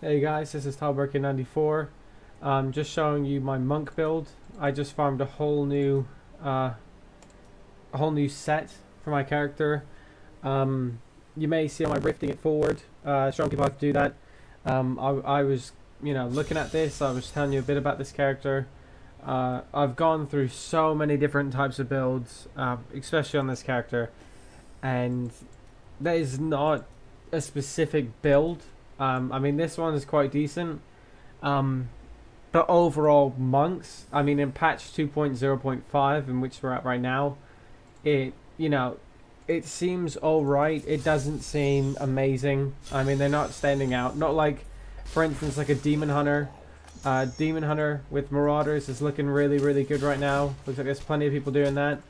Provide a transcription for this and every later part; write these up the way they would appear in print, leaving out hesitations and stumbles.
Hey guys, this is Talberkin94. Just showing you my monk build. I just farmed a whole new set for my character. You may see on my rifting it forward, showing people how to do that. I was, looking at this. I was telling you a bit about this character. I've gone through so many different types of builds, especially on this character, and there is not a specific build. I mean, this one is quite decent. But overall, monks, I mean, in patch 2.0.5, in which we're at right now, it seems alright. It doesn't seem amazing. I mean, they're not standing out. Not like, for instance, like a Demon Hunter. Demon Hunter with Marauders is looking really, really good right now. Looks like there's plenty of people doing that.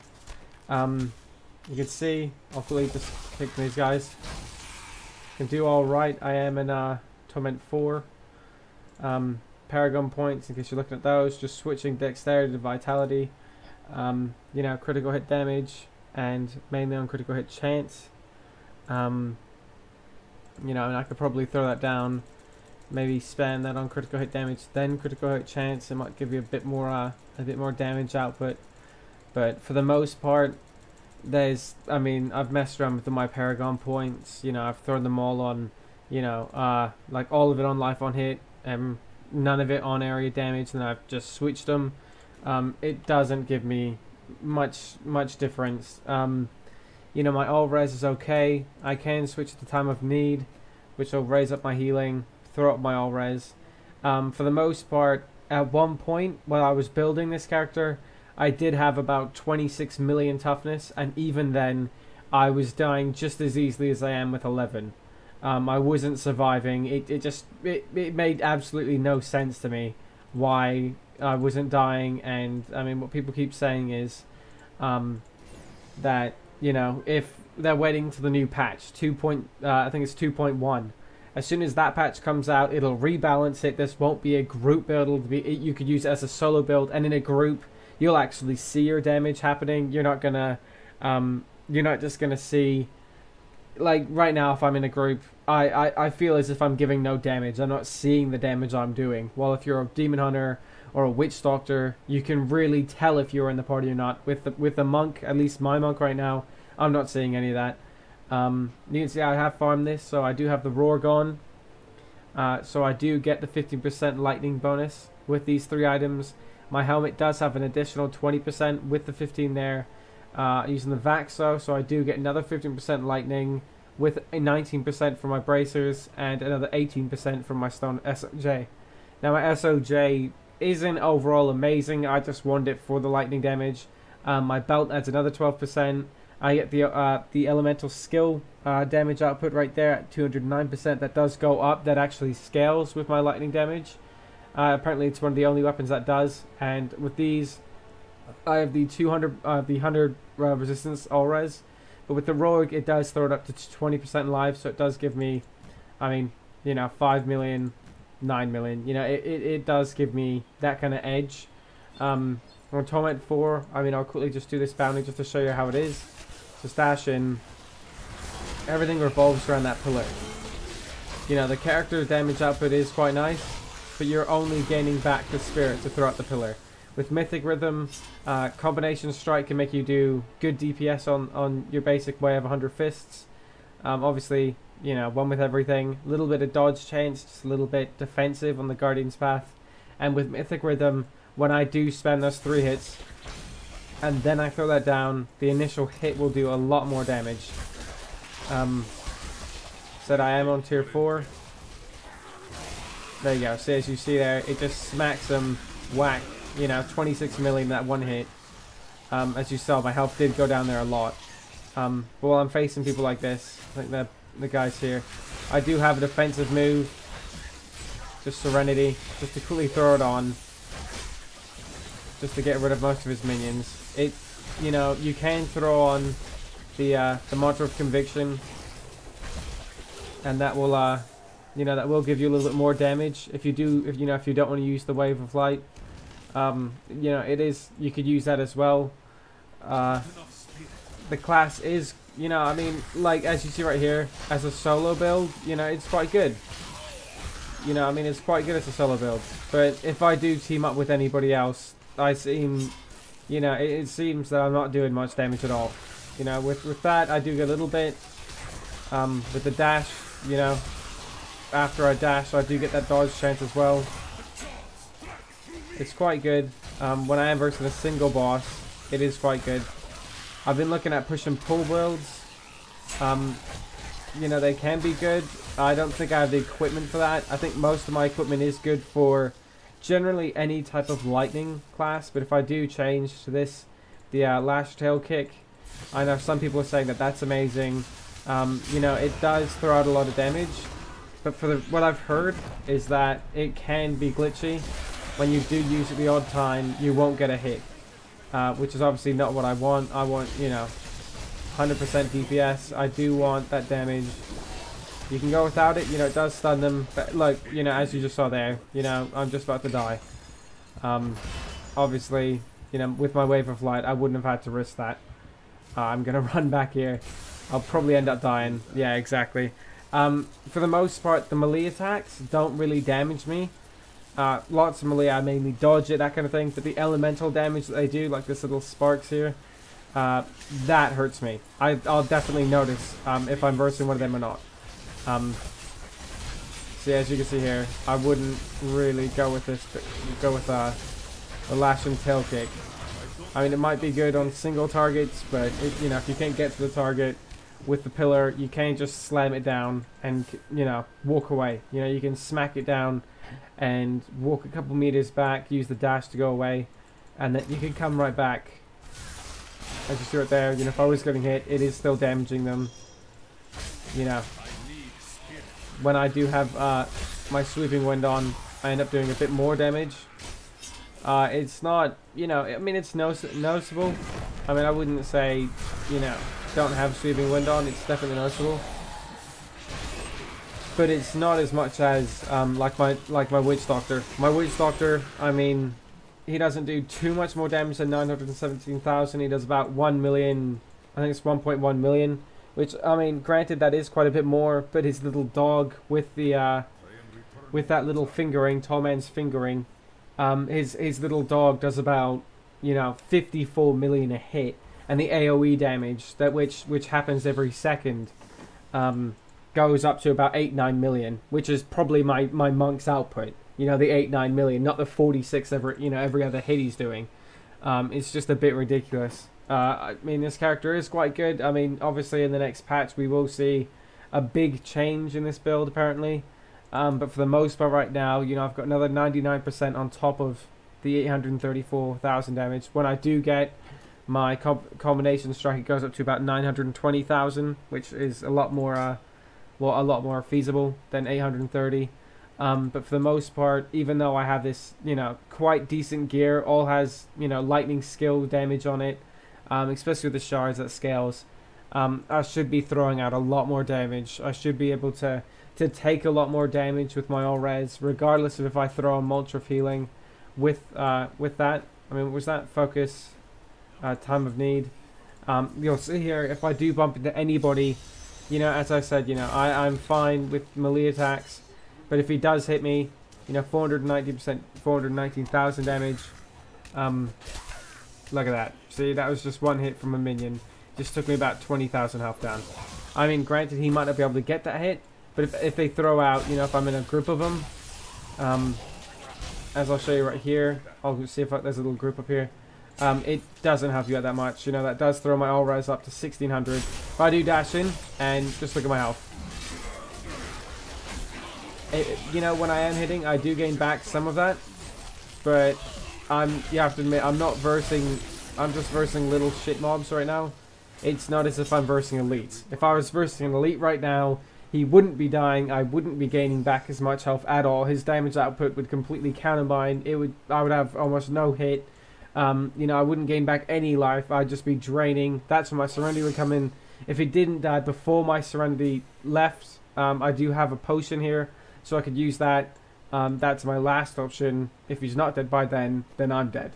You can see, hopefully just pick these guys. Can do alright. I am in Torment 4. Paragon points, in case you're looking at those, just switching dexterity to vitality. Critical hit damage, and mainly on critical hit chance. And I could probably throw that down, maybe spend that on critical hit damage, then critical hit chance. It might give you a bit more damage output. But for the most part, I've messed around with my Paragon points. I've thrown them all on, like all of it on life on hit, and none of it on area damage, and I've just switched them. It doesn't give me much difference. My all res is okay. I can switch at the time of need, which will raise up my healing, throw up my all res. For the most part, at one point while I was building this character, I did have about 26 million toughness, and even then I was dying just as easily as I am with 11. I wasn't surviving. It made absolutely no sense to me why I wasn't dying. And I mean, what people keep saying is that if they're waiting for the new patch, I think it's 2.1. As soon as that patch comes out, it'll rebalance it. This won't be a group build. You could use it as a solo build, and in a group, you'll actually see your damage happening. You're not just gonna see, like right now, if I'm in a group, I feel as if I'm giving no damage. I'm not seeing the damage I'm doing. Well, if you're a Demon Hunter or a Witchdoctor, you can really tell if you're in the party or not. With the monk, at least my monk right now, I'm not seeing any of that. You can see I have farmed this, so I do have the Roar gone. So I do get the 15% lightning bonus with these 3 items. My helmet does have an additional 20% with the 15 there. Using the Vaxo, so I do get another 15% lightning with a 19% from my bracers and another 18% from my stone SOJ. Now my SOJ isn't overall amazing. I just wanted it for the lightning damage. My belt adds another 12%. I get the elemental skill damage output right there at 209%. That does go up. That actually scales with my lightning damage. Apparently it's one of the only weapons that does. And with these, I have the 100 resistance all res, but with the rogue it does throw it up to 20% life, so it does give me, 5 million, 9 million. It does give me that kind of edge. On Torment 4, I'll quickly just do this bounty just to show you how it is. So stash in. Everything revolves around that pillar. The character damage output is quite nice, but you're only gaining back the spirit to throw out the pillar. With Mythic Rhythm, Combination Strike can make you do good DPS on your basic way of 100 fists. Obviously, one with everything. A little bit of dodge chance, just a little bit defensive on the Guardian's Path. And with Mythic Rhythm, when I do spend those 3 hits, and then I throw that down, the initial hit will do a lot more damage. Said I am on tier 4. There you go. So as you see there, it just smacks them whack. 26 million that one hit. As you saw, my health did go down there a lot. But while I'm facing people like this, like the guys here, I do have a defensive move. Just Serenity, just to quickly throw it on, just to get rid of most of his minions. You can throw on the Mantra of Conviction, and that will that will give you a little bit more damage if you don't want to use the Wave of Light. You could use that as well. The class is, like as you see right here, as a solo build, it's quite good. You know, I mean, it's quite good as a solo build. But if I do team up with anybody else, you know, it seems that I'm not doing much damage at all. You know, with that, I do get a little bit. With the dash, you know, after I dash, I do get that dodge chance as well. It's quite good. When I am versing a single boss, it is quite good. I've been looking at push and pull builds. You know, they can be good. I don't think I have the equipment for that. I think most of my equipment is good for generally any type of lightning class, but if I do change to this, the lash tail kick, I know some people are saying that that's amazing. You know, it does throw out a lot of damage, but for what I've heard is that it can be glitchy. When you do use it the odd time, you won't get a hit, which is obviously not what I want. I want, you know, 100% DPS. I do want that damage. You can go without it, you know, it does stun them, but look, you know, as you just saw there, you know, I'm just about to die. Obviously, you know, with my wave of light, I wouldn't have had to risk that. I'm gonna run back here. I'll probably end up dying. Yeah, exactly. For the most part, the melee attacks don't really damage me. Lots of melee, I mainly dodge it, that kind of thing, but the elemental damage that they do, like this little sparks here, that hurts me. I'll definitely notice if I'm versing one of them or not. See, as you can see here, I wouldn't really go with this, but go with the lash and tail kick. I mean, it might be good on single targets, but you know, if you can't get to the target with the pillar, you can't just slam it down and, you know, walk away. You know, you can smack it down and walk a couple meters back, use the dash to go away, and then you can come right back. As you see right there, you know, if I was getting hit, it is still damaging them. You know, when I do have my sweeping wind on, I end up doing a bit more damage. It's not, you know, I mean, it's noticeable. I mean, I wouldn't say, you know, don't have sweeping wind on. It's definitely noticeable, but it's not as much as like my Witchdoctor. My Witchdoctor, I mean, he doesn't do too much more damage than 917,000. He does about 1 million. I think it's 1.1 million. Which, I mean, granted, that is quite a bit more, but his little dog with the with that little fingering, Torment's fingering, his little dog does about, you know, 54 million a hit, and the AOE damage that which happens every second goes up to about 8-9 million, which is probably my monk's output. You know, the 8-9 million, not the 46 every other hit he's doing. It's just a bit ridiculous. I mean, this character is quite good. I mean, obviously in the next patch we will see a big change in this build apparently. But for the most part right now, you know, I've got another 99% on top of the 834,000 damage. When I do get my combination strike, it goes up to about 920,000, which is a lot more, well, a lot more feasible than 830. But for the most part, even though I have this, you know, quite decent gear, all has, you know, lightning skill damage on it. Especially with the shards that scales, I should be throwing out a lot more damage. I should be able to take a lot more damage with my all res, regardless of if I throw a mulch of healing with that. I mean, was that focus, time of need? You'll see here, if I do bump into anybody, you know, as I said, you know, I'm fine with melee attacks, but if he does hit me, you know, 490%, 419,000 damage. Look at that. See, that was just one hit from a minion. Just took me about 20,000 health down. I mean, granted, he might not be able to get that hit, but if they throw out, you know, if I'm in a group of them, as I'll show you right here, I'll see if there's a little group up here. It doesn't help you out that much. You know, that does throw my all res up to 1600. If I do dash in, and just look at my health. You know, when I am hitting, I do gain back some of that, but you have to admit, I'm just versing little shit mobs right now. It's not as if I'm versing elites. If I was versing an elite right now, he wouldn't be dying, I wouldn't be gaining back as much health at all. His damage output would completely counter mine. I would have almost no hit. You know, I wouldn't gain back any life. I'd just be draining. That's when my Serenity would come in. If he didn't die before my Serenity left, I do have a potion here, so I could use that. That's my last option. If he's not dead by then I'm dead.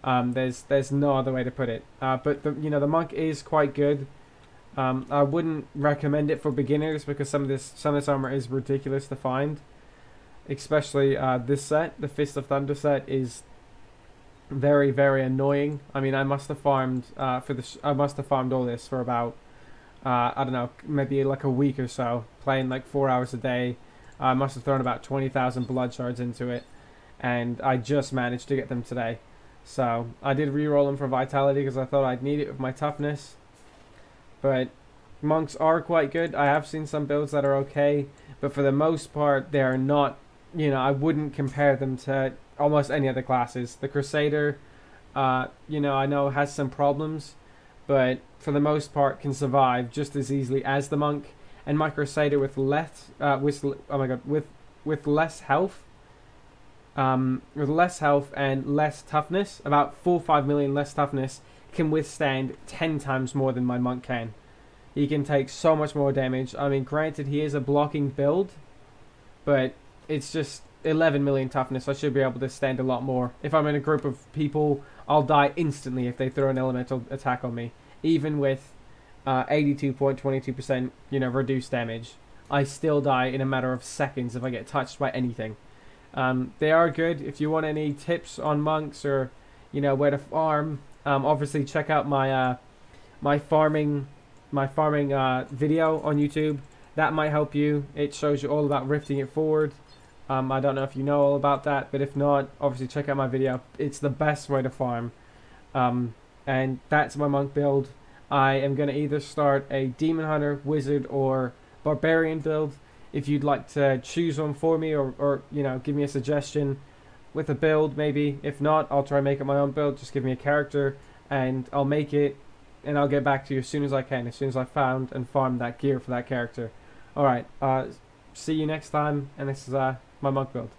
There's no other way to put it. But you know, the monk is quite good. I wouldn't recommend it for beginners because some of this armor is ridiculous to find. especially this set, the Fist of Thunder set, is very, very annoying. I mean, I must have farmed I must have farmed all this for about I don't know, maybe like a week or so, playing like 4 hours a day. I must have thrown about 20,000 blood shards into it, and I just managed to get them today. So I did re-roll them for vitality because I thought I'd need it with my toughness. But monks are quite good. I have seen some builds that are okay, but for the most part, they are not. You know, I wouldn't compare them to almost any other classes. The Crusader, you know, I know has some problems, but for the most part can survive just as easily as the monk. And my Crusader with less, with less health, and less toughness, about 4-5 million less toughness, can withstand 10 times more than my monk can. He can take so much more damage. I mean, granted, he is a blocking build, but it's just 11 million toughness. I should be able to stand a lot more. If I'm in a group of people, I'll die instantly if they throw an elemental attack on me. Even with 82.22%, you know, reduced damage, I still die in a matter of seconds if I get touched by anything. They are good. If you want any tips on monks or, you know, where to farm, obviously check out my my farming video on YouTube. That might help you. It shows you all about rifting it forward. I don't know if you know all about that, but if not, obviously check out my video. It's the best way to farm. And that's my monk build. I am going to either start a Demon Hunter, Wizard, or Barbarian build. If you'd like to choose one for me, or you know, give me a suggestion with a build, maybe. If not, I'll try and make it my own build. Just give me a character, and I'll make it, and I'll get back to you as soon as I can, as soon as I found and farmed that gear for that character. Alright, see you next time, and this is my monk build.